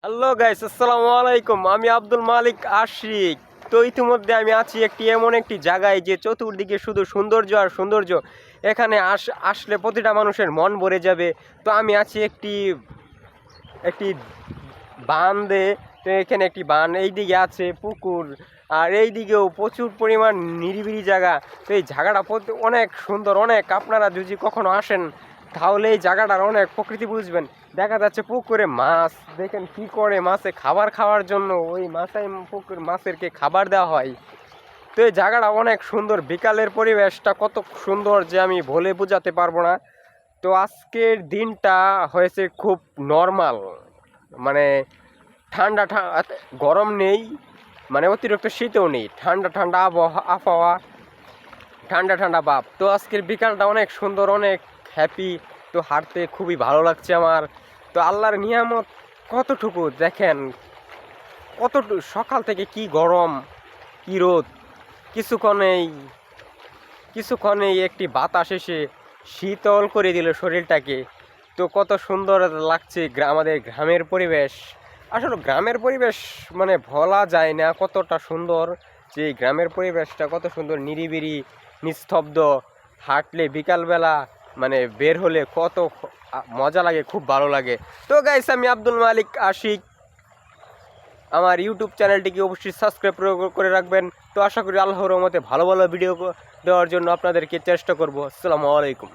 Hello guys, আসসালামু আলাইকুম। আমি আব্দুল মালিক আশিক। তো ইতিমধ্যে আমি আছি এমন একটি জায়গায় যে চতুর্দিকে শুধু সৌন্দর্য আর সৌন্দর্য। এখানে আসলে প্রতিটা মানুষের মন ভরে যাবে। তো আমি আছি একটি একটি বাঁধে। তো এখানে একটি বাঁধ, এইদিকে আছে পুকুর, আর এই দিকেও প্রচুর পরিমাণ নিরিবিলি জায়গা। তো এই জায়গাটা অনেক সুন্দর, অনেক। আপনারা যদি কখনো আসেন তাহলে এই জায়গাটার অনেক প্রকৃতি বুঝবেন। দেখা যাচ্ছে পুকুরে মাছ, দেখেন কি করে মাছে খাবার খাওয়ার জন্য ওই মাছেরকে খাবার দেওয়া হয়। তো এই জায়গাটা অনেক সুন্দর। বিকালের পরিবেশটা কত সুন্দর যে আমি বলে বোঝাতে পারবো না। তো আজকের দিনটা হয়েছে খুব নর্মাল, মানে ঠান্ডা গরম নেই, মানে অতিরিক্ত শীতও নেই, ঠান্ডা ঠান্ডা আবহাওয়া, ঠান্ডা ঠান্ডা ভাব। তো আজকের বিকালটা অনেক সুন্দর, অনেক হ্যাপি। তো হাঁটতে খুবই ভালো লাগছে আমার। তো আল্লাহর নিয়ামত কতটুকু দেখেন, সকাল থেকে কি গরম, কি রোদ, কিছুক্ষণেই কিছুক্ষণেই একটি বাতাস এসে শীতল করে দিল শরীরটাকে। তো কত সুন্দর লাগছে আমাদের গ্রামের পরিবেশ। আসলে গ্রামের পরিবেশ মানে বলা যায় না কতটা সুন্দর, যে গ্রামের পরিবেশটা কত সুন্দর, নিরিবিলি, নিস্তব্ধ। হাঁটলে বিকালবেলা মানে বের হলে কত মজা লাগে, খুব ভালো লাগে। তো গাইস, আমি আব্দুল মালিক আশিক। আমার ইউটিউব চ্যানেলটিকে অবশ্যই সাবস্ক্রাইব করে রাখবেন। তো আশা করি আল্লাহর রহমতে ভালো ভালো ভিডিও দেওয়ার জন্য আপনাদেরকে চেষ্টা করব। আসসালামু আলাইকুম।